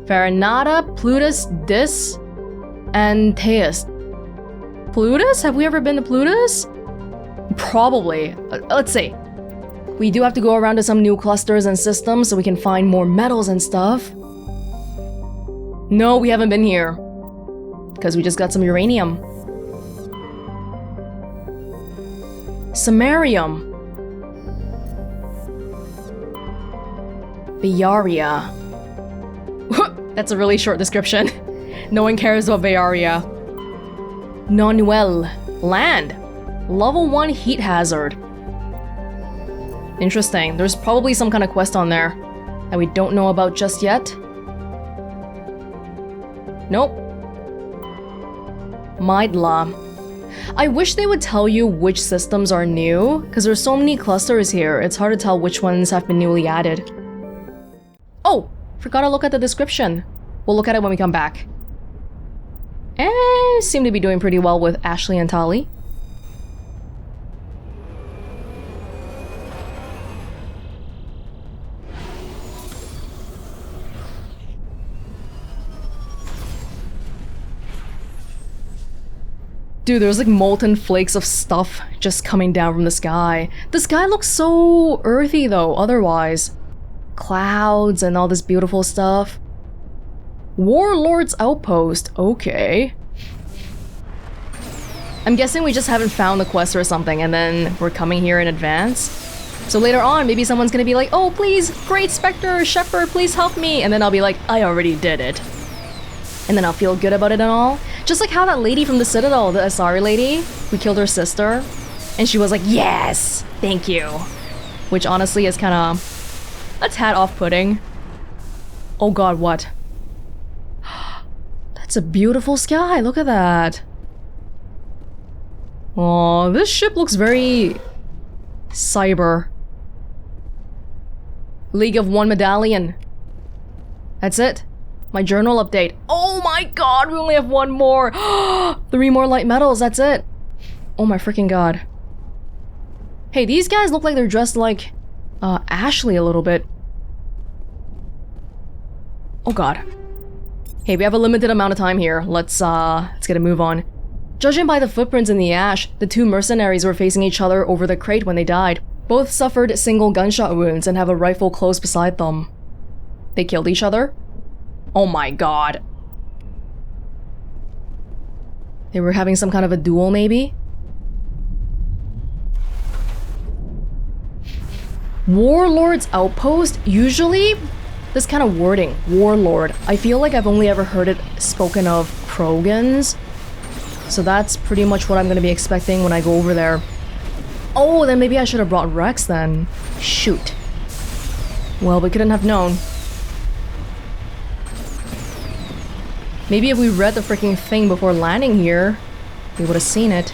Farinata, Plutus, Dis, and Theus. Plutus? Have we ever been to Plutus? Probably. Let's see. We do have to go around to some new clusters and systems so we can find more metals and stuff. No, we haven't been here. Because we just got some uranium. Samarium. Biaria. That's a really short description. No one cares about Biaria. Nonuel. Land. Level 1 heat hazard. Interesting. There's probably some kind of quest on there that we don't know about just yet. Nope. Maidla. I wish they would tell you which systems are new, because there's so many clusters here, it's hard to tell which ones have been newly added. Oh! Forgot to look at the description. We'll look at it when we come back. Seem to be doing pretty well with Ashley and Tali. Dude, there's like molten flakes of stuff just coming down from the sky. The sky looks so earthy though, otherwise. Clouds and all this beautiful stuff. Warlord's Outpost, okay. I'm guessing we just haven't found the quest or something and then we're coming here in advance. So later on, maybe someone's gonna be like, oh please, Great Spectre, Shepard, please help me. And then I'll be like, I already did it. And then I'll feel good about it and all. Just like how that lady from the Citadel, the Asari lady, we killed her sister. And she was like, yes, thank you. Which honestly is kind of a tad off-putting. Oh god, what? That's a beautiful sky, look at that. Oh, this ship looks very cyber. League of One Medallion. That's it. My journal update. Oh my god, we only have one more. 3 more light metals, that's it. Oh my freaking god. Hey, these guys look like they're dressed like Ashley a little bit. Oh god. Hey, we have a limited amount of time here. Let's get a move on. Judging by the footprints in the ash, the 2 mercenaries were facing each other over the crate when they died. Both suffered single gunshot wounds and have a rifle close beside them. They killed each other? Oh my god. They were having some kind of a duel, maybe? Warlord's Outpost? Usually, this kind of wording, Warlord, I feel like I've only ever heard it spoken of Krogans. So that's pretty much what I'm going to be expecting when I go over there. Oh, then maybe I should have brought Rex then. Shoot. Well, we couldn't have known. Maybe if we read the freaking thing before landing here, we would have seen it.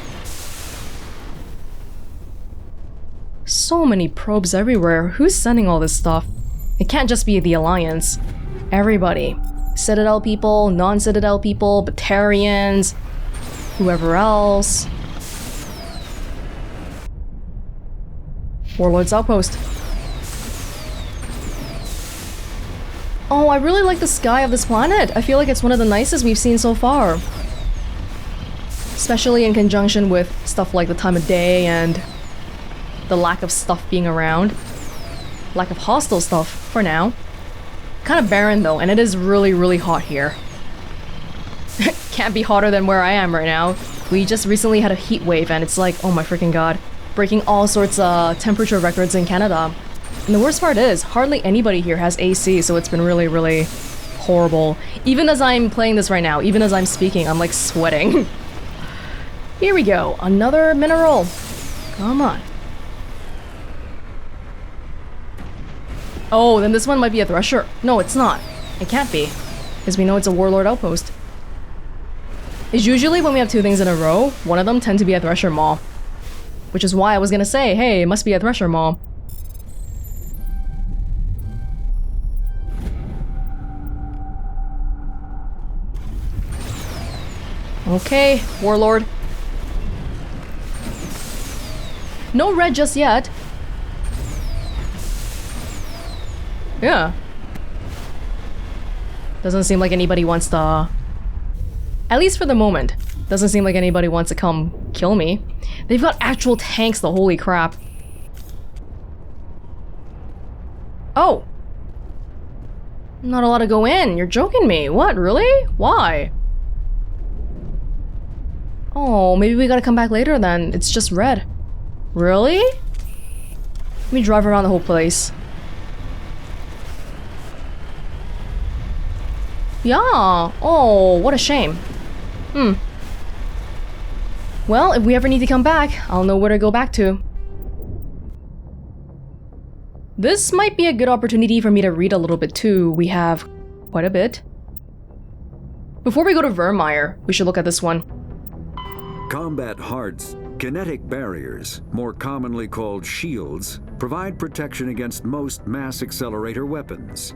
So many probes everywhere. Who's sending all this stuff? It can't just be the Alliance. Everybody. Citadel people, non-Citadel people, Batarians, whoever else. Warlord's Outpost. Oh, I really like the sky of this planet. I feel like it's one of the nicest we've seen so far. Especially in conjunction with stuff like the time of day and the lack of stuff being around. Lack of hostile stuff, for now. Kind of barren though, and it is really, really hot here. Can't be hotter than where I am right now. We just recently had a heat wave and it's like, oh my freaking god. Breaking all sorts of temperature records in Canada. And the worst part is, hardly anybody here has AC, so it's been really, really horrible. Even as I'm playing this right now, even as I'm speaking, I'm like sweating. Here we go, another mineral. Come on. Oh, then this one might be a thresher. No, it's not. It can't be. Because we know it's a Warlord Outpost. It's usually when we have 2 things in a row, one of them tend to be a thresher maw. Which is why I was gonna say, hey, it must be a thresher maw. Okay, Warlord. No red just yet. Yeah. Doesn't seem like anybody wants to... At least for the moment. Doesn't seem like anybody wants to come kill me. They've got actual tanks though, holy crap. Oh! I'm not allowed to go in, you're joking me. What, really? Why? Oh, maybe we gotta come back later then. It's just red. Really? Let me drive around the whole place. Yeah. Oh, what a shame. Well, if we ever need to come back, I'll know where to go back to. This might be a good opportunity for me to read a little bit too. We have quite a bit. Before we go to Vermeer, we should look at this one. Combat hearts, kinetic barriers, more commonly called shields, provide protection against most mass accelerator weapons.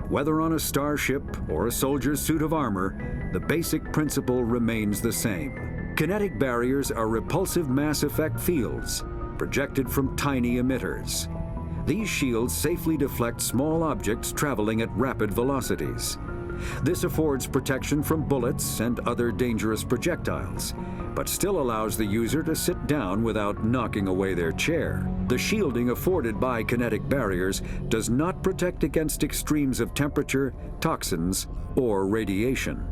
Whether on a starship or a soldier's suit of armor, the basic principle remains the same. Kinetic barriers are repulsive mass effect fields, projected from tiny emitters. These shields safely deflect small objects traveling at rapid velocities. This affords protection from bullets and other dangerous projectiles, but still allows the user to sit down without knocking away their chair. The shielding afforded by kinetic barriers does not protect against extremes of temperature, toxins, or radiation.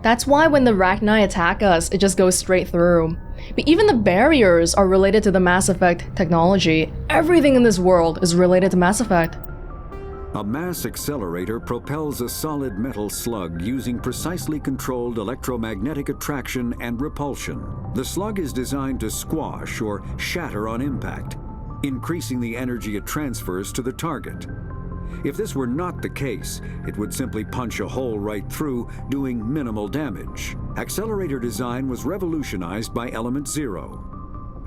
That's why when the Rachni attack us, it just goes straight through. But even the barriers are related to the Mass Effect technology. Everything in this world is related to Mass Effect. A mass accelerator propels a solid metal slug using precisely controlled electromagnetic attraction and repulsion. The slug is designed to squash or shatter on impact, increasing the energy it transfers to the target. If this were not the case, it would simply punch a hole right through, doing minimal damage. Accelerator design was revolutionized by Element Zero.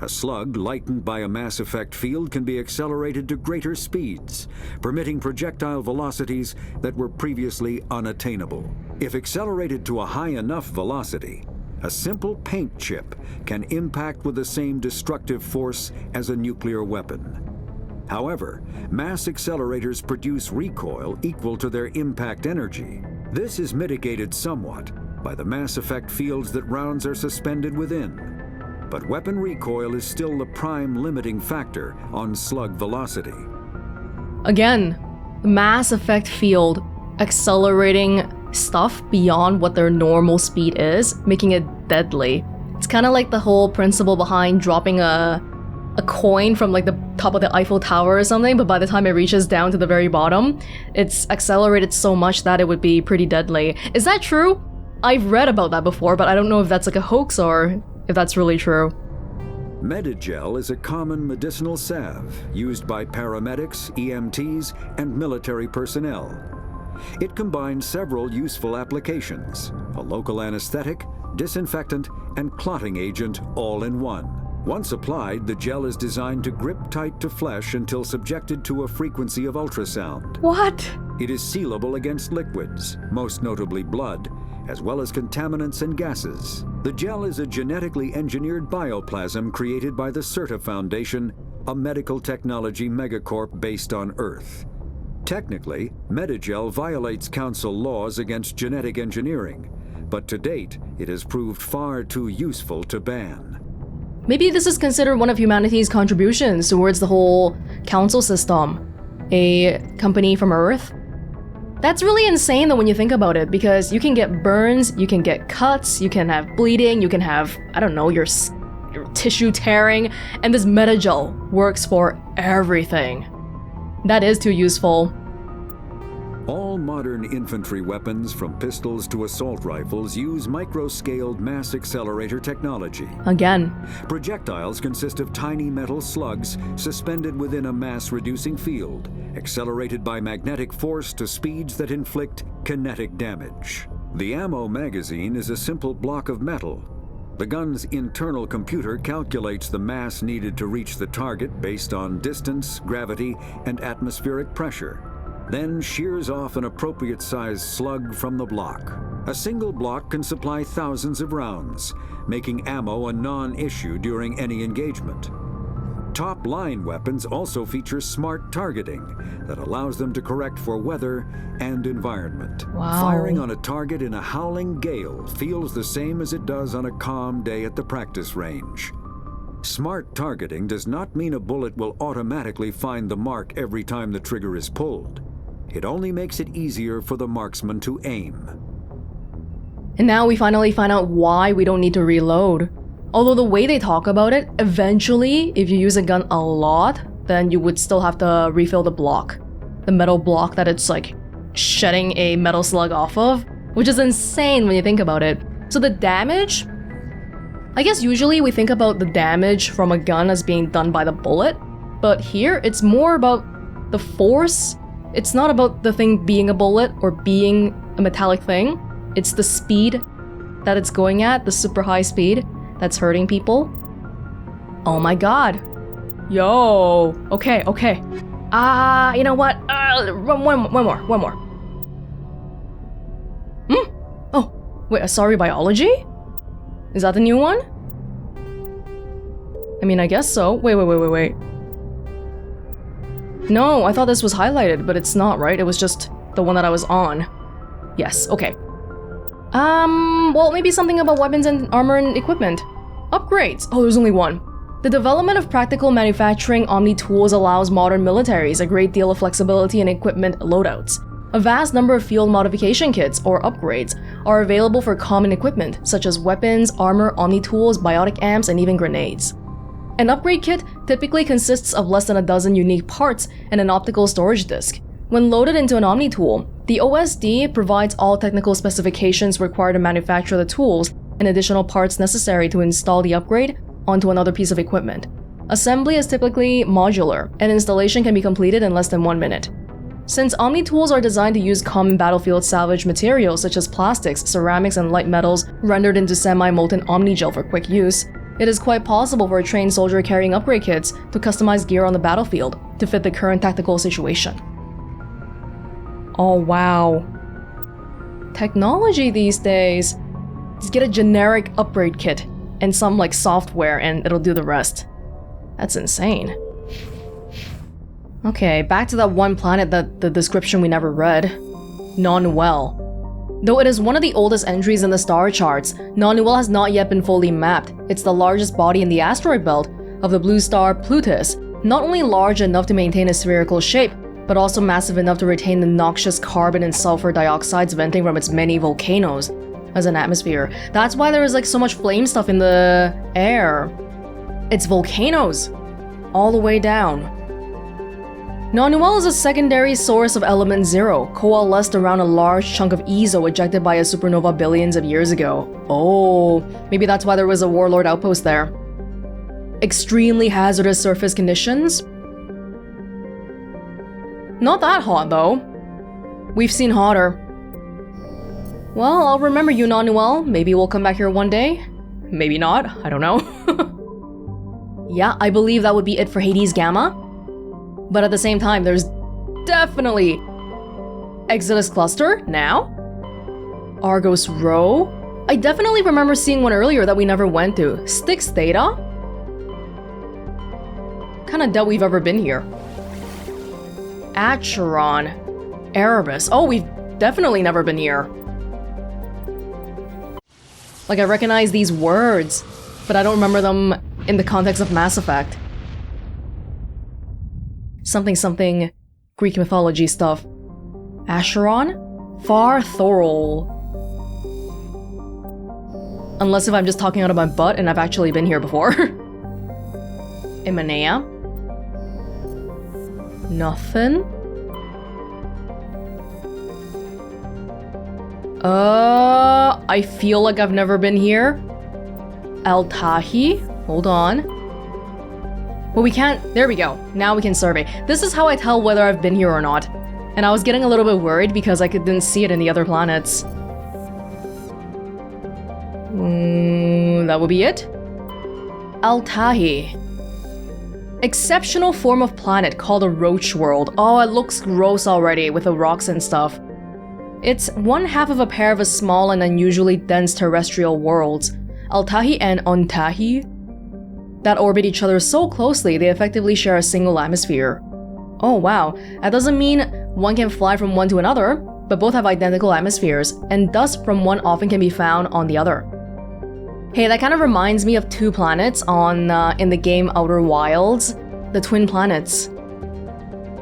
A slug lightened by a mass effect field can be accelerated to greater speeds, permitting projectile velocities that were previously unattainable. If accelerated to a high enough velocity, a simple paint chip can impact with the same destructive force as a nuclear weapon. However, mass accelerators produce recoil equal to their impact energy. This is mitigated somewhat by the mass effect fields that rounds are suspended within. But weapon recoil is still the prime limiting factor on slug velocity. Again, the Mass Effect field accelerating stuff beyond what their normal speed is, making it deadly. It's kind of like the whole principle behind dropping a coin from like the top of the Eiffel Tower or something, but by the time it reaches down to the very bottom, it's accelerated so much that it would be pretty deadly. Is that true? I've read about that before, but I don't know if that's like a hoax or if that's really true. Medigel is a common medicinal salve used by paramedics, EMTs, and military personnel. It combines several useful applications: a local anesthetic, disinfectant, and clotting agent all in one. Once applied, the gel is designed to grip tight to flesh until subjected to a frequency of ultrasound. What? It is sealable against liquids, most notably blood, as well as contaminants and gases. The gel is a genetically engineered bioplasm created by the CERTA Foundation, a medical technology megacorp based on Earth. Technically, Medigel violates Council laws against genetic engineering, but to date, it has proved far too useful to ban. Maybe this is considered one of humanity's contributions towards the whole council system. A company from Earth? That's really insane though when you think about it, because you can get burns, you can get cuts, you can have bleeding, you can have, I don't know, your tissue tearing, and this Medigel works for everything. That is too useful. All modern infantry weapons, from pistols to assault rifles, use micro-scaled mass accelerator technology. Again. Projectiles consist of tiny metal slugs suspended within a mass-reducing field, accelerated by magnetic force to speeds that inflict kinetic damage. The ammo magazine is a simple block of metal. The gun's internal computer calculates the mass needed to reach the target based on distance, gravity, and atmospheric pressure, then shears off an appropriate-sized slug from the block. A single block can supply thousands of rounds, making ammo a non-issue during any engagement. Top-line weapons also feature smart targeting that allows them to correct for weather and environment. Wow. Firing on a target in a howling gale feels the same as it does on a calm day at the practice range. Smart targeting does not mean a bullet will automatically find the mark every time the trigger is pulled. It only makes it easier for the marksman to aim. And now we finally find out why we don't need to reload. Although the way they talk about it, eventually, if you use a gun a lot, then you would still have to refill the block. The metal block that it's like shedding a metal slug off of, which is insane when you think about it. So the damage, I guess usually we think about the damage from a gun as being done by the bullet, but here it's more about the force. It's not about the thing being a bullet or being a metallic thing. It's the speed that it's going at, the super high speed that's hurting people. Oh my god. Yo. Okay. You know what? One more. Oh, wait, sorry, biology? Is that the new one? I mean, I guess so. Wait. No, I thought this was highlighted, but it's not, right? It was just the one that I was on. Yes, okay. Well, maybe something about weapons and armor and equipment. Upgrades. Oh, there's only one. The development of practical manufacturing omni-tools allows modern militaries a great deal of flexibility in equipment loadouts. A vast number of field modification kits, or upgrades, are available for common equipment, such as weapons, armor, omni-tools, biotic amps, and even grenades. An upgrade kit typically consists of less than a dozen unique parts and an optical storage disk. When loaded into an omni-tool, the OSD provides all technical specifications required to manufacture the tools and additional parts necessary to install the upgrade onto another piece of equipment. Assembly is typically modular, and installation can be completed in less than 1 minute. Since omni-tools are designed to use common battlefield salvage materials such as plastics, ceramics, and light metals rendered into semi-molten omni-gel for quick use, it is quite possible for a trained soldier carrying upgrade kits to customize gear on the battlefield to fit the current tactical situation. Oh wow. Technology these days. Just get a generic upgrade kit and some like software and it'll do the rest. That's insane. Okay, back to that one planet that the description we never read. Non-Well. Though it is one of the oldest entries in the star charts, Non-Well has not yet been fully mapped. It's the largest body in the asteroid belt of the blue star Plutus, not only large enough to maintain a spherical shape, but also massive enough to retain the noxious carbon and sulfur dioxides venting from its many volcanoes as an atmosphere. That's why there is like so much flame stuff in the air. It's volcanoes all the way down. Non-Well is a secondary source of element zero, coalesced around a large chunk of Ezo ejected by a supernova billions of years ago. Oh, maybe that's why there was a warlord outpost there. Extremely hazardous surface conditions. Not that hot though. We've seen hotter. Well, I'll remember you, Non-Well. Maybe we'll come back here one day. Maybe not, I don't know. Yeah, I believe that would be it for Hades Gamma. But at the same time, there's definitely Exodus Cluster now. Argos Row. I definitely remember seeing one earlier that we never went to. Styx Theta. Kinda doubt we've ever been here. Acheron. Erebus. Oh, we've definitely never been here. Like, I recognize these words, but I don't remember them in the context of Mass Effect. Something Greek mythology stuff. Acheron? Far Thorol. Unless if I'm just talking out of my butt and I've actually been here before. Imanea? Nothing? I feel like I've never been here. Altahe? Hold on. Well, we can't. There we go. Now we can survey. This is how I tell whether I've been here or not. And I was getting a little bit worried because I didn't see it in the other planets. That would be it. Altahe. Exceptional form of planet called a roach world. Oh, it looks gross already with the rocks and stuff. It's one half of a pair of small and unusually dense terrestrial worlds, Altahe and Ontahe. that orbit each other so closely they effectively share a single atmosphere. Oh wow, that doesn't mean one can fly from one to another, but both have identical atmospheres, and dust from one often can be found on the other. Hey, that kind of reminds me of two planets in the game Outer Wilds, the twin planets.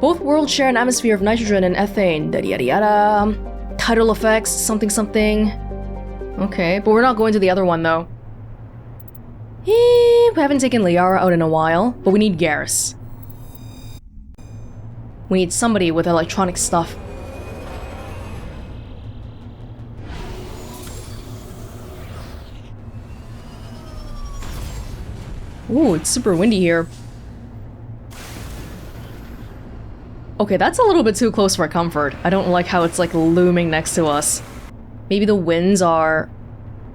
Both worlds share an atmosphere of nitrogen and ethane, yada yada yada. Tidal effects, something something. Okay, but we're not going to the other one though. We haven't taken Liara out in a while, but we need Garrus. We need somebody with electronic stuff. Ooh, it's super windy here. Okay, that's a little bit too close for comfort. I don't like how it's like looming next to us. Maybe the winds are...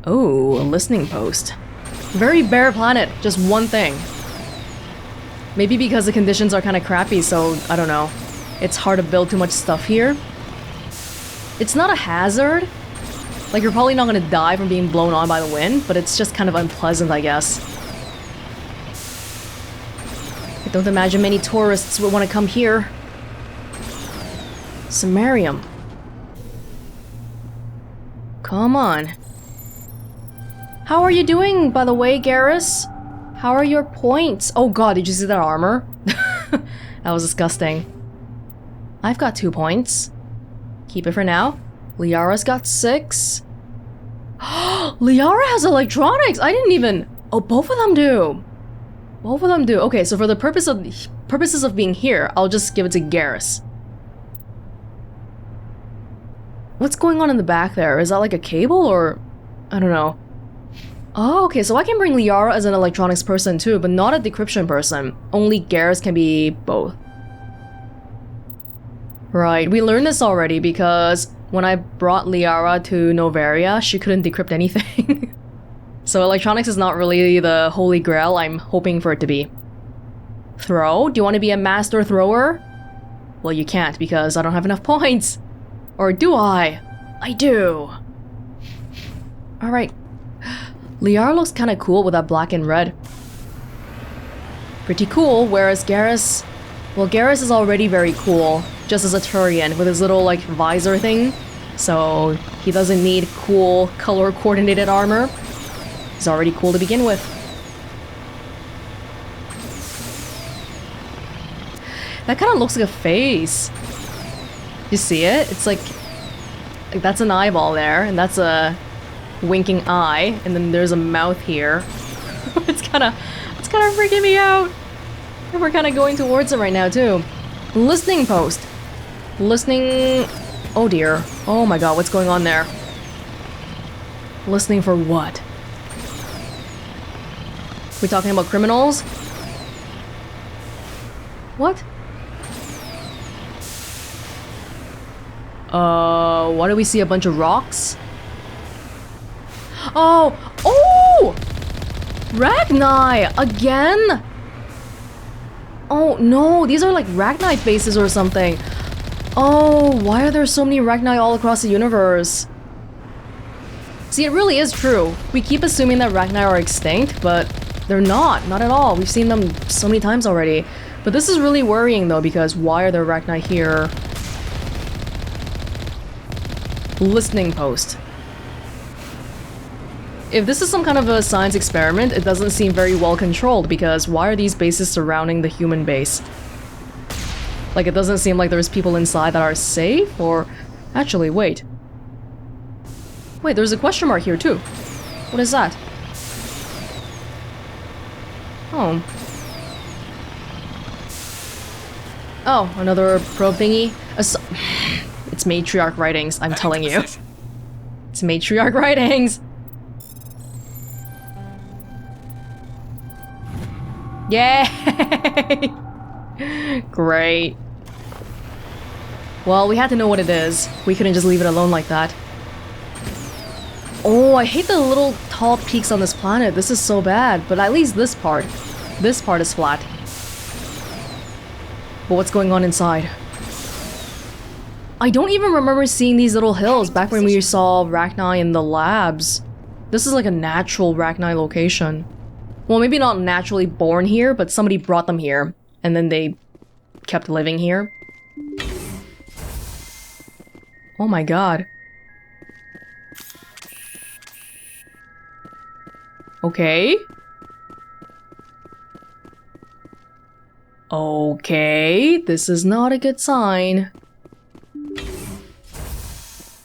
Oh, a listening post. Very bare planet, just one thing. Maybe because the conditions are kind of crappy, so I don't know. It's hard to build too much stuff here. It's not a hazard. Like, you're probably not gonna die from being blown on by the wind, but it's just kind of unpleasant, I guess. I don't imagine many tourists would want to come here. Samarium. Come on. How are you doing, by the way, Garrus? How are your points? Oh god, did you see that armor? That was disgusting. I've got 2 points. Keep it for now. Liara's got 6. Liara has electronics! I didn't even... Oh, both of them do. Both of them do. Okay, so for the purposes of being here, I'll just give it to Garrus. What's going on in the back there? Is that like a cable or... I don't know. Oh, okay, so I can bring Liara as an electronics person too, but not a decryption person. Only Garrus can be both. Right, we learned this already because when I brought Liara to Noveria, she couldn't decrypt anything. So electronics is not really the holy grail I'm hoping for it to be. Throw? Do you want to be a master thrower? Well, you can't because I don't have enough points. Or do I? I do. Alright. Liara looks kinda cool with that black and red. Pretty cool, whereas Garrus... Well, Garrus is already very cool, just as a Turian, with his little, like, visor thing. So, he doesn't need cool, color-coordinated armor. He's already cool to begin with. That kinda looks like a face. You see it? It's like that's an eyeball there, and that's a winking eye, and then there's a mouth here. it's kind of freaking me out. And we're kind of going towards it right now too. Listening post. Listening. Oh dear. Oh my god, what's going on there? Listening for what? We talking about criminals? What? Why do we see a bunch of rocks? Oh! Oh! Ragni! Again? Oh no, these are like Ragnite bases or something. Oh, why are there so many Ragni all across the universe? See, it really is true. We keep assuming that Ragni are extinct, but they're not at all. We've seen them so many times already. But this is really worrying though, because why are there Ragni here? Listening post. If this is some kind of a science experiment, it doesn't seem very well controlled because why are these bases surrounding the human base? Like, it doesn't seem like there's people inside that are safe, or... Actually, wait. Wait, there's a question mark here too. What is that? Oh. Oh, another probe thingy? It's matriarch writings, I'm telling you. It's matriarch writings! Yay! Great. Well, we had to know what it is. We couldn't just leave it alone like that. Oh, I hate the little tall peaks on this planet. This is so bad. But at least this part is flat. But what's going on inside? I don't even remember seeing these little hills back when we saw Ragni in the labs. This is like a natural Ragni location. Well, maybe not naturally born here, but somebody brought them here, and then they kept living here. Oh my god. Okay. Okay, this is not a good sign.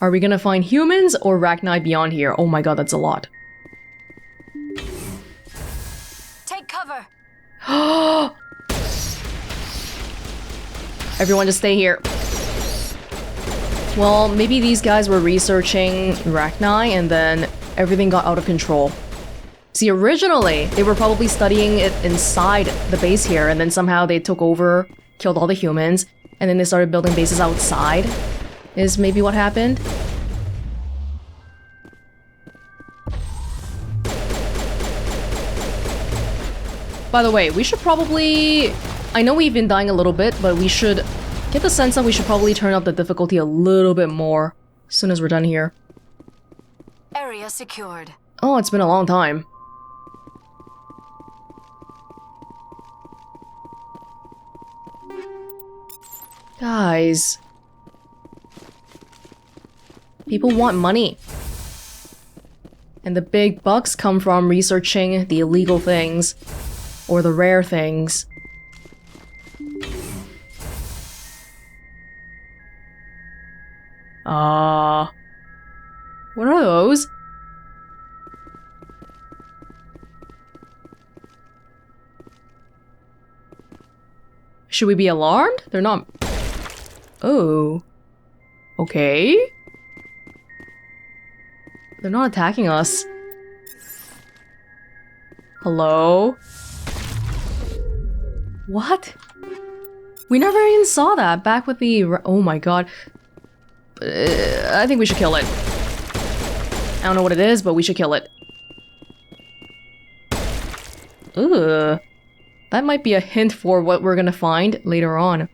Are we gonna find humans or Rachni beyond here? Oh my god, that's a lot. Take cover. Everyone just stay here. Well, maybe these guys were researching Rachni and then everything got out of control. See, originally, they were probably studying it inside the base here, and then somehow they took over, killed all the humans, and then they started building bases outside, is maybe what happened. By the way, we should probably... I know we've been dying a little bit, but we should get the sense that we should probably turn up the difficulty a little bit more as soon as we're done here. Area secured. Oh, it's been a long time. Guys. People want money. And the big bucks come from researching the illegal things. Or the rare things. What are those? Should we be alarmed? They're not... Oh. Okay. They're not attacking us. Hello? What? We never even saw that back with the... Oh my god. I think we should kill it. I don't know what it is, but we should kill it. Ugh. That might be a hint for what we're gonna find later on.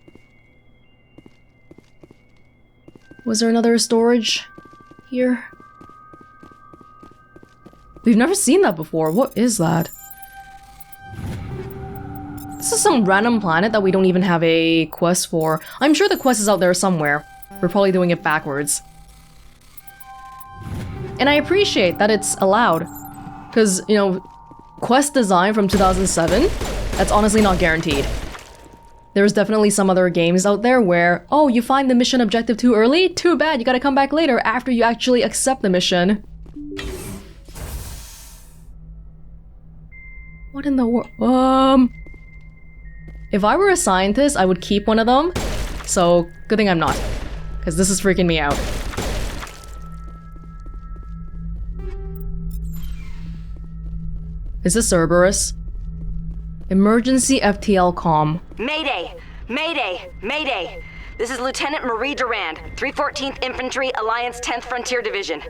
Was there another storage here? We've never seen that before. What is that? This is some random planet that we don't even have a quest for. I'm sure the quest is out there somewhere. We're probably doing it backwards. And I appreciate that it's allowed. Because, you know, quest design from 2007, that's honestly not guaranteed. There's definitely some other games out there where, oh, you find the mission objective too early? Too bad, you gotta come back later after you actually accept the mission. What in the world? If I were a scientist, I would keep one of them. So, good thing I'm not. Because this is freaking me out. Is this Cerberus? Emergency FTL comm. Mayday! Mayday! Mayday! This is Lieutenant Marie Durand, 314th Infantry, Alliance 10th Frontier Division.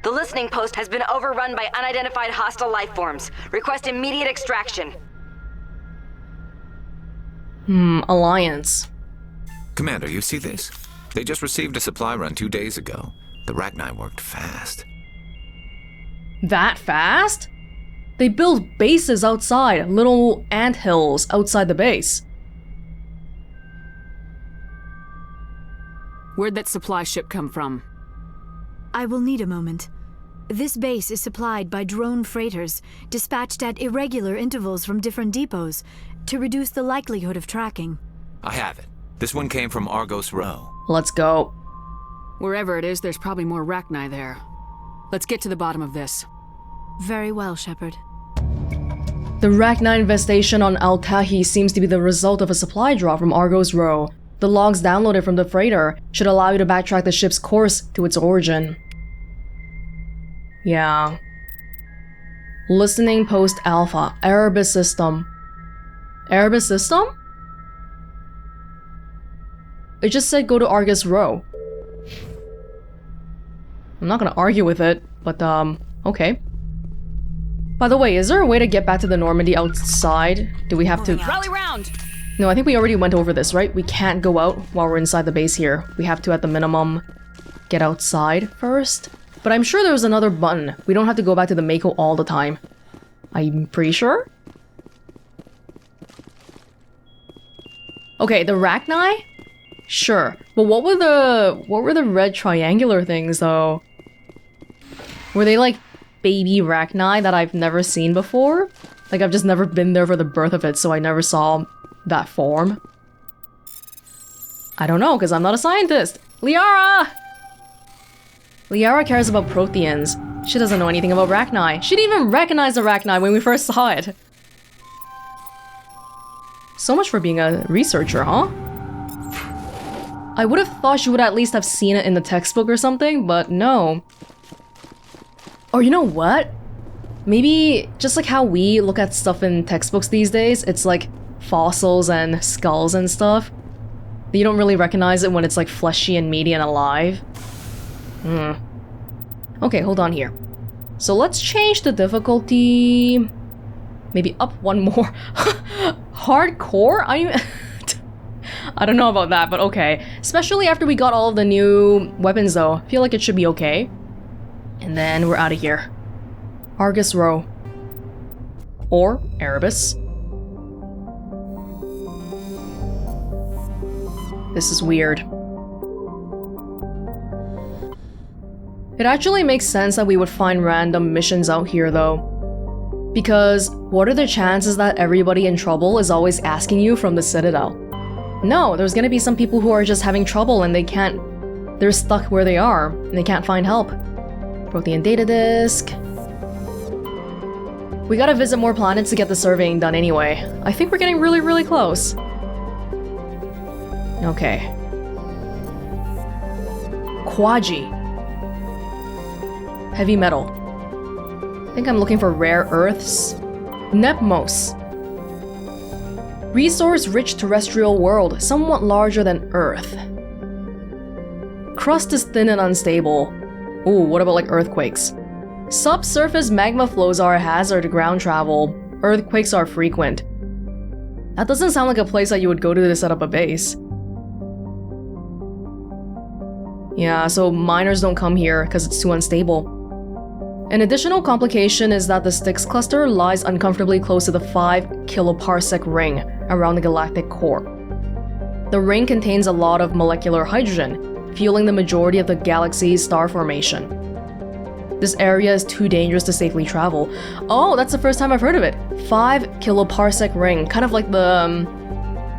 The listening post has been overrun by unidentified hostile life forms. Request immediate extraction. Alliance. Commander, you see this? They just received a supply run 2 days ago. The Rachni worked fast. That fast? They build bases outside, little anthills outside the base. Where'd that supply ship come from? I will need a moment. This base is supplied by drone freighters, dispatched at irregular intervals from different depots, to reduce the likelihood of tracking. I have it. This one came from Argos Row. Let's go. Wherever it is, there's probably more Rachni there. Let's get to the bottom of this. Very well, Shepard. The Rachni infestation on Altahe seems to be the result of a supply drop from Argos Row. The logs downloaded from the freighter should allow you to backtrack the ship's course to its origin. Yeah. Listening post alpha. Erebus system. Erebus system? It just said go to Argus Row. I'm not gonna argue with it, but okay. By the way, is there a way to get back to the Normandy outside? Do we have to... Rally round! No, I think we already went over this, right? We can't go out while we're inside the base here. We have to, at the minimum, get outside first. But I'm sure there was another button. We don't have to go back to the Mako all the time. I'm pretty sure. Okay, the Rachni? Sure. But what were the red triangular things though? Were they like baby Rachni that I've never seen before? Like I've just never been there for the birth of it, so I never saw that form. I don't know, because I'm not a scientist. Liara! Liara cares about Protheans. She doesn't know anything about Rachni. She didn't even recognize the Rachni when we first saw it. So much for being a researcher, huh? I would have thought she would at least have seen it in the textbook or something, but no. Or you know what? Maybe just like how we look at stuff in textbooks these days, it's like fossils and skulls and stuff. You don't really recognize it when it's like fleshy and meaty and alive. Okay, hold on here. So let's change the difficulty... maybe up one more. Hardcore? I don't know about that, but okay. Especially after we got all of the new weapons though. I feel like it should be okay. And then we're out of here. Argus Row. Or Erebus. This is weird. It actually makes sense that we would find random missions out here though. Because what are the chances that everybody in trouble is always asking you from the Citadel? No, there's gonna be some people who are just having trouble and they're stuck where they are and they can't find help. Prothean data disk. We gotta visit more planets to get the surveying done anyway. I think we're getting really, really close. Okay. Quaji. Heavy metal. I think I'm looking for rare earths. Nepmos. Resource-rich terrestrial world, somewhat larger than Earth. Crust is thin and unstable. Ooh, what about like earthquakes? Subsurface magma flows are a hazard to ground travel. Earthquakes are frequent. That doesn't sound like a place that you would go to set up a base. Yeah, so miners don't come here because it's too unstable. An additional complication is that the Styx Cluster lies uncomfortably close to the 5 kiloparsec ring around the galactic core. The ring contains a lot of molecular hydrogen, fueling the majority of the galaxy's star formation. This area is too dangerous to safely travel. Oh, that's the first time I've heard of it. 5 kiloparsec ring, kind of like the,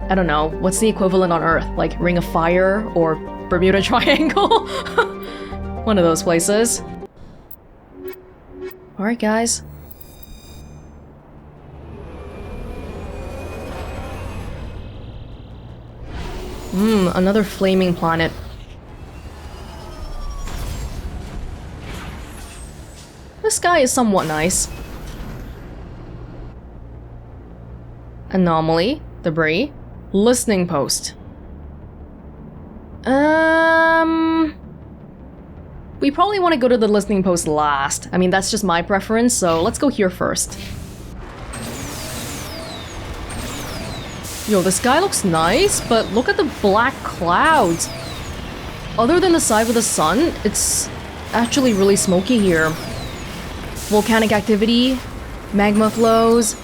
I don't know, what's the equivalent on Earth? Like Ring of Fire or Bermuda Triangle? One of those places. Alright guys. Another flaming planet. The sky is somewhat nice. Anomaly, debris, listening post. We probably want to go to the listening post last. I mean, that's just my preference, so let's go here first. Yo, the sky looks nice, but look at the black clouds. Other than the side with the sun, it's actually really smoky here. Volcanic activity, magma flows,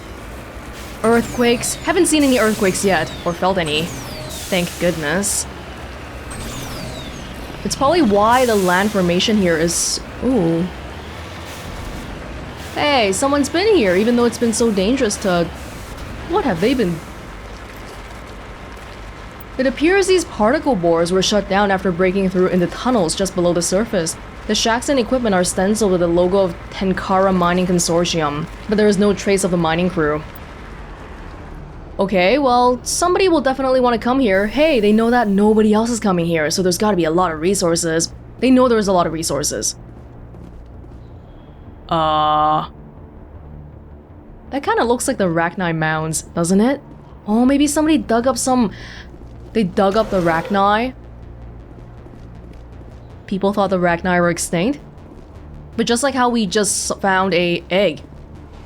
earthquakes. Haven't seen any earthquakes yet, or felt any. Thank goodness. It's probably why the land formation here is... Ooh. Hey, someone's been here, even though it's been so dangerous to... What have they been... It appears these particle bores were shut down after breaking through into tunnels just below the surface. The shacks and equipment are stenciled with the logo of Tenkara Mining Consortium, but there is no trace of the mining crew. Okay, well, somebody will definitely want to come here. Hey, they know that nobody else is coming here, so there's gotta be a lot of resources. They know there's a lot of resources. That kind of looks like the Rachni mounds, doesn't it? Oh, maybe somebody dug up some... They dug up the Rachni. People thought the Rachni were extinct. But just like how we just found an egg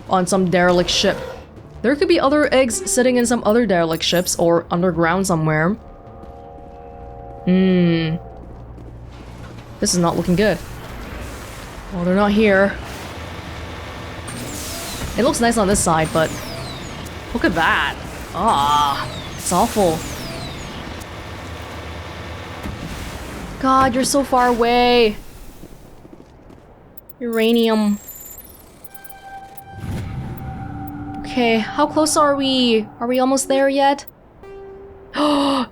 on some derelict ship. There could be other eggs sitting in some other derelict ships or underground somewhere. This is not looking good. Well, they're not here. It looks nice on this side, but look at that. Ah, it's awful. God, you're so far away. Uranium. Okay, how close are we? Are we almost there yet?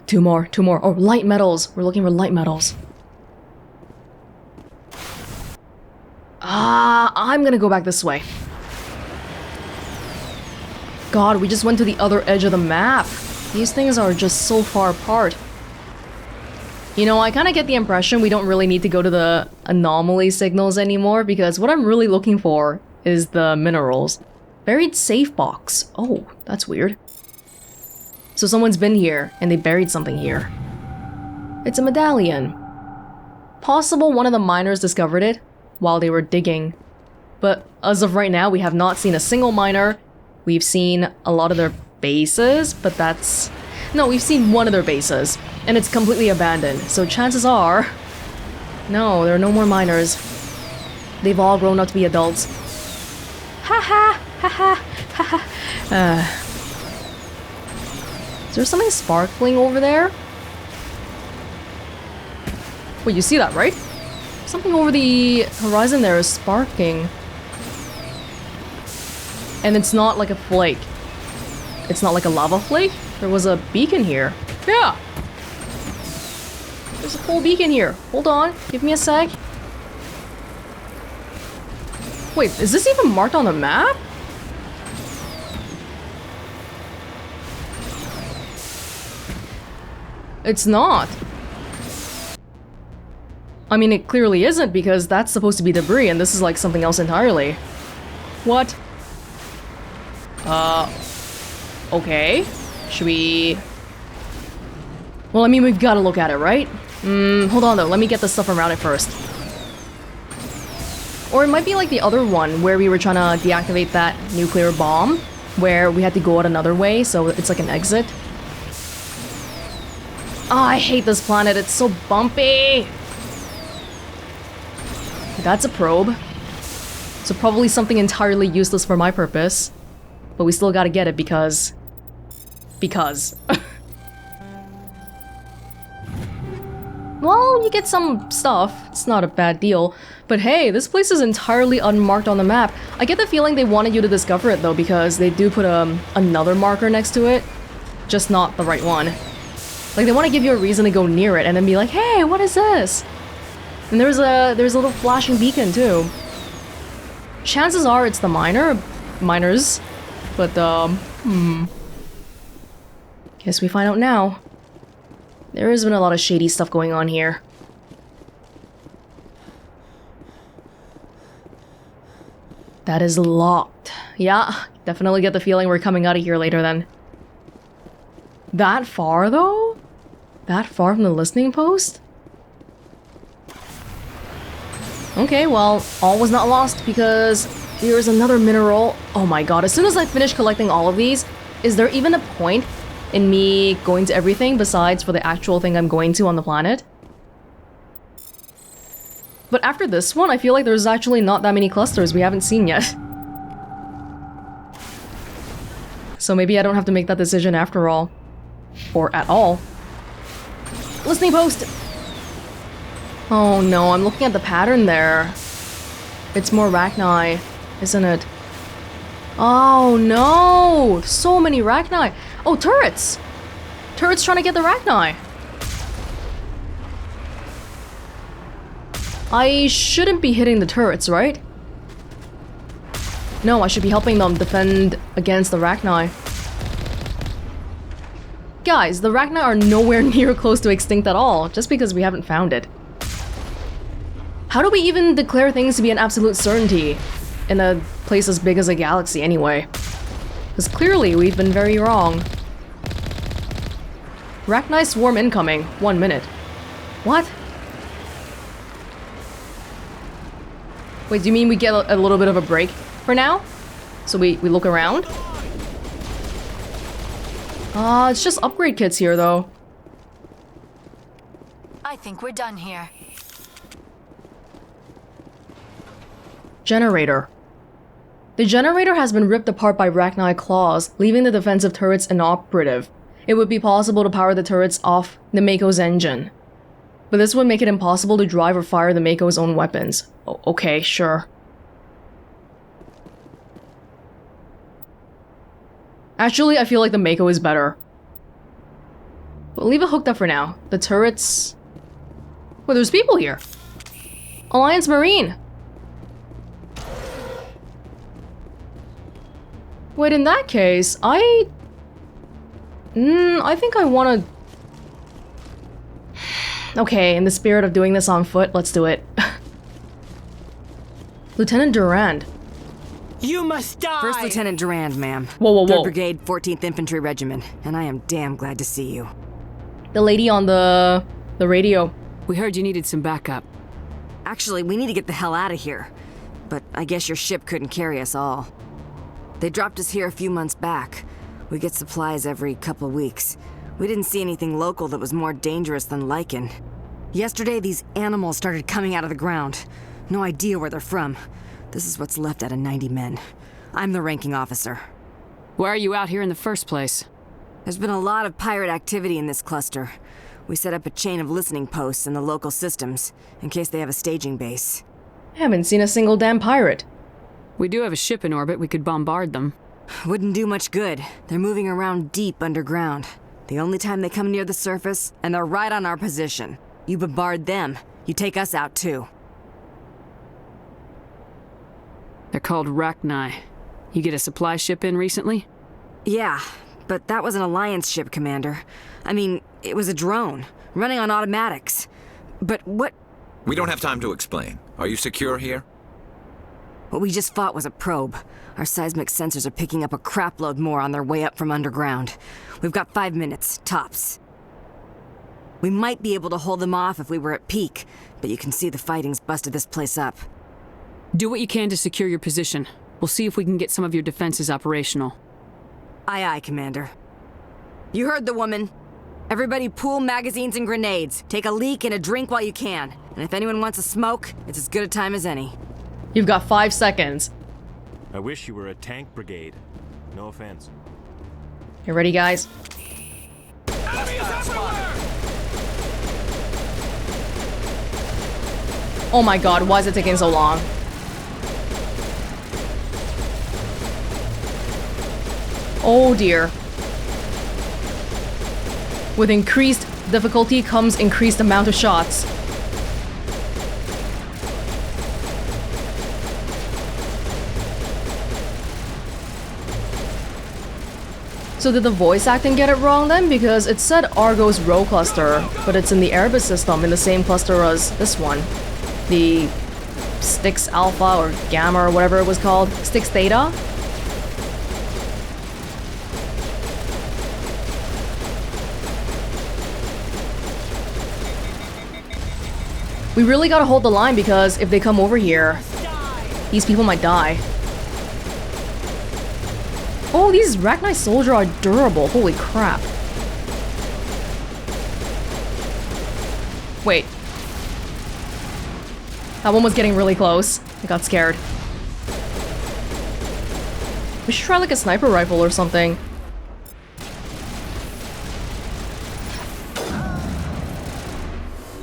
Two more. Oh, light metals. We're looking for light metals. I'm gonna go back this way. God, we just went to the other edge of the map. These things are just so far apart. You know, I kind of get the impression we don't really need to go to the anomaly signals anymore, because what I'm really looking for is the minerals. Buried safe box. Oh, that's weird. So someone's been here, and they buried something here. It's a medallion. Possible one of the miners discovered it while they were digging. But as of right now, we have not seen a single miner. We've seen a lot of their bases, but that's... No, we've seen one of their bases, and it's completely abandoned. So chances are... No, there are no more miners. They've all grown up to be adults. Ha ha! Ha ha! Ha ha! Is there something sparkling over there? Wait, you see that, right? Something over the horizon there is sparking. And it's not like a flake. It's not like a lava flake. There was a beacon here. Yeah! There's a full beacon here. Hold on. Give me a sec. Wait, is this even marked on the map? It's not. I mean, it clearly isn't, because that's supposed to be debris and this is like something else entirely. What? Okay. Should we... Well, I mean, we've got to look at it, right? Hold on though, let me get the stuff around it first. Or it might be like the other one, where we were trying to deactivate that nuclear bomb, where we had to go out another way, so it's like an exit. Oh, I hate this planet, it's so bumpy! That's a probe. So probably something entirely useless for my purpose. But we still gotta get it because... Well, you get some stuff. It's not a bad deal. But hey, this place is entirely unmarked on the map. I get the feeling they wanted you to discover it though, because they do put another marker next to it. Just not the right one. Like, they want to give you a reason to go near it and then be like, hey, what is this? And there's a little flashing beacon too. Chances are it's the miners. But, guess we find out now. There has been a lot of shady stuff going on here. That is locked. Yeah, definitely get the feeling we're coming out of here later then. That far though? That far from the listening post? Okay, well, all was not lost because here's another mineral. Oh my god, as soon as I finish collecting all of these, is there even a point in me going to everything besides for the actual thing I'm going to on the planet? But after this one, I feel like there's actually not that many clusters we haven't seen yet. So maybe I don't have to make that decision after all. Or at all. Listening post! Oh no, I'm looking at the pattern there. It's more Rachni, isn't it? Oh no! So many Rachni! Oh, turrets! Turrets trying to get the Rachni! I shouldn't be hitting the turrets, right? No, I should be helping them defend against the Rachni. Guys, the Rachni are nowhere near close to extinct at all, just because we haven't found it. How do we even declare things to be an absolute certainty in a place as big as a galaxy anyway? Because clearly we've been very wrong. Rachni swarm incoming. 1 minute. What? Wait, do you mean we get a little bit of a break for now? So we look around? It's just upgrade kits here though. I think we're done here. Generator. The generator has been ripped apart by Rachni claws, leaving the defensive turrets inoperative. It would be possible to power the turrets off the Mako's engine, but this would make it impossible to drive or fire the Mako's own weapons. Okay, sure. Actually, I feel like the Mako is better. We'll leave it hooked up for now. The turrets... Well, there's people here. Alliance Marine. Wait, in that case, I think I want to... Okay, in the spirit of doing this on foot, let's do it. Lieutenant Durand. You must die! First Lieutenant Durand, ma'am. Whoa, whoa, whoa. 3rd Brigade, 14th Infantry Regiment, and I am damn glad to see you. The lady on the radio. We heard you needed some backup. Actually, we need to get the hell out of here. But I guess your ship couldn't carry us all. They dropped us here a few months back. We get supplies every couple weeks. We didn't see anything local that was more dangerous than Lycan. Yesterday, these animals started coming out of the ground. No idea where they're from. This is what's left out of 90 men. I'm the ranking officer. Why are you out here in the first place? There's been a lot of pirate activity in this cluster. We set up a chain of listening posts in the local systems, in case they have a staging base. I haven't seen a single damn pirate. We do have a ship in orbit, we could bombard them. Wouldn't do much good. They're moving around deep underground. The only time they come near the surface, and they're right on our position. You bombard them, you take us out too. They're called Rachni. You get a supply ship in recently? Yeah, but that was an Alliance ship, Commander. I mean, it was a drone, running on automatics. But what... We don't have time to explain. Are you secure here? What we just fought was a probe. Our seismic sensors are picking up a crapload more on their way up from underground. We've got 5 minutes, tops. We might be able to hold them off if we were at peak, but you can see the fighting's busted this place up. Do what you can to secure your position. We'll see if we can get some of your defenses operational. Aye, aye, Commander. You heard the woman. Everybody pool magazines and grenades. Take a leak and a drink while you can. And if anyone wants a smoke, it's as good a time as any. You've got 5 seconds. I wish you were a tank brigade. No offense. You ready, guys? Oh my god, why is it taking so long? Oh dear. With increased difficulty comes increased amount of shots. So did the voice acting get it wrong then? Because it said Argo's Row Cluster, but it's in the Erebus system in the same cluster as this one. The Styx Alpha or Gamma or whatever it was called. Styx Theta? We really gotta hold the line because if they come over here, these people might die. Oh, these Rachni soldiers are durable. Holy crap. Wait. That one was getting really close. I got scared. We should try like a sniper rifle or something.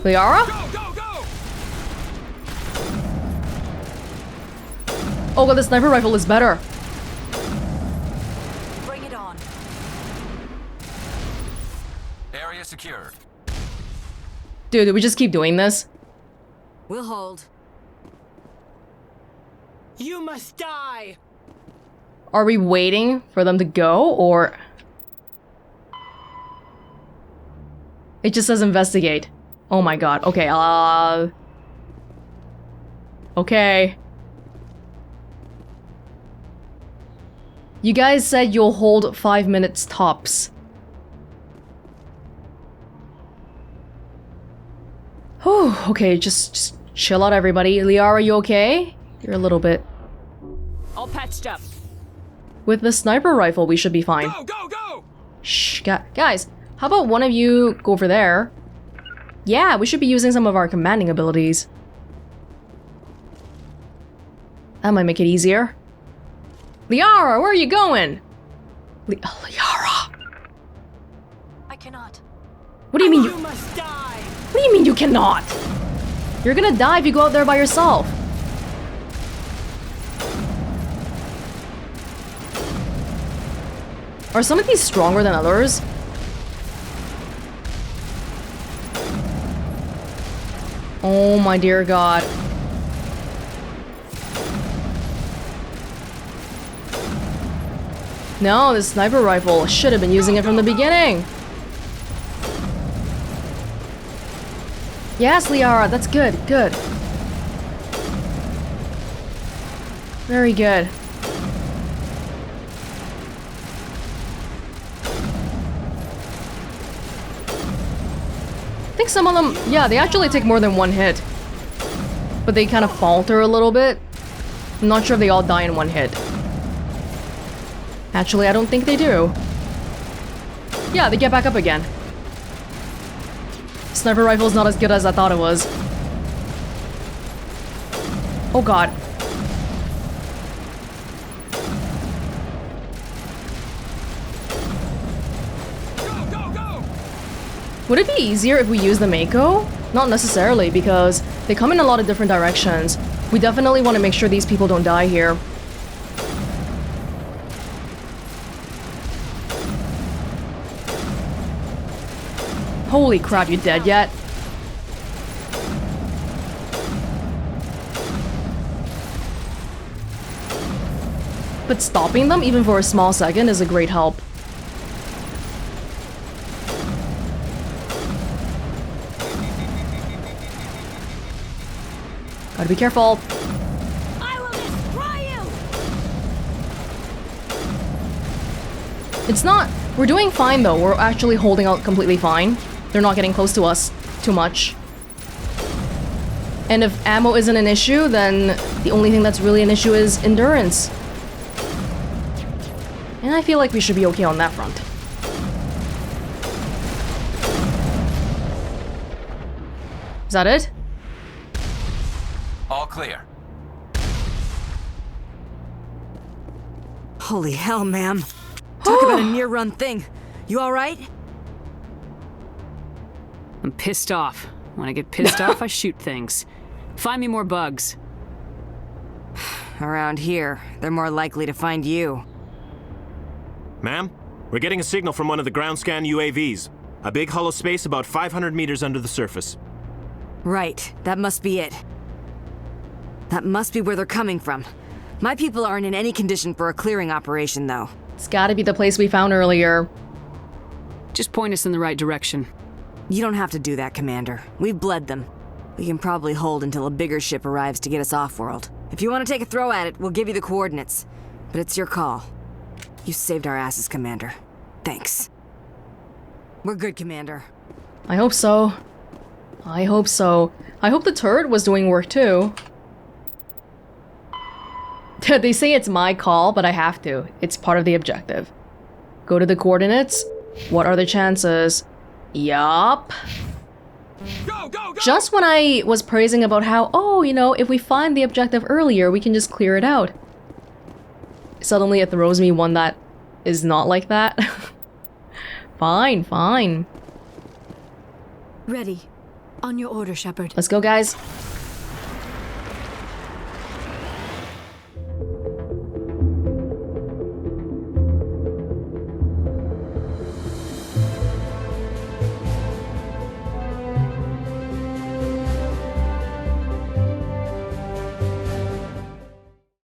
Liara? Oh god, the sniper rifle is better. Bring it on. Area secured. Dude, do we just keep doing this? We'll hold. You must die! Are we waiting for them to go, or... It just says investigate. Oh my god, okay, okay. You guys said you'll hold 5 minutes tops. Whew, okay, just chill out everybody. Liara, you okay? You're a little bit... All patched up. With the sniper rifle, we should be fine. Go, go, go! Shh, guys, how about one of you go over there? Yeah, we should be using some of our commanding abilities. That might make it easier. Liara, where are you going? Liara. I cannot. What do you mean You must die. What do you mean you cannot? You're gonna die if you go out there by yourself. Are some of these stronger than others? Oh my dear god. No, this sniper rifle. Should have been using it from the beginning. Yes, Liara, that's good, good. Very good. I think some of them, yeah, they actually take more than one hit. But they kind of falter a little bit. I'm not sure if they all die in one hit. Actually, I don't think they do. Yeah, they get back up again. Sniper rifle's not as good as I thought it was. Oh god. Would it be easier if we use the Mako? Not necessarily, because they come in a lot of different directions. We definitely want to make sure these people don't die here. Holy crap, you dead yet? But stopping them, even for a small second, is a great help. Gotta be careful. I will destroy you! It's not... We're doing fine though. We're actually holding out completely fine. They're not getting close to us too much. And if ammo isn't an issue, then the only thing that's really an issue is endurance. And I feel like we should be okay on that front. Is that it? All clear. Holy hell, ma'am. Talk about a near-run thing. You alright? I'm pissed off. When I get pissed off, I shoot things. Find me more bugs. Around here, they're more likely to find you. Ma'am, we're getting a signal from one of the ground scan UAVs. A big hollow space about 500 meters under the surface. Right, that must be it. That must be where they're coming from. My people aren't in any condition for a clearing operation, though. It's gotta be the place we found earlier. Just point us in the right direction. You don't have to do that, Commander. We've bled them. We can probably hold until a bigger ship arrives to get us off-world. If you want to take a throw at it, we'll give you the coordinates. But it's your call. You saved our asses, Commander. Thanks. We're good, Commander. I hope so. I hope so. I hope the turret was doing work too. They say it's my call, but I have to. It's part of the objective. Go to the coordinates. What are the chances? Yup. Go, go, go! Just when I was praising about how, oh, you know, if we find the objective earlier, we can just clear it out. Suddenly it throws me one that is not like that. Fine, fine. Ready. On your order, Shepard. Let's go, guys.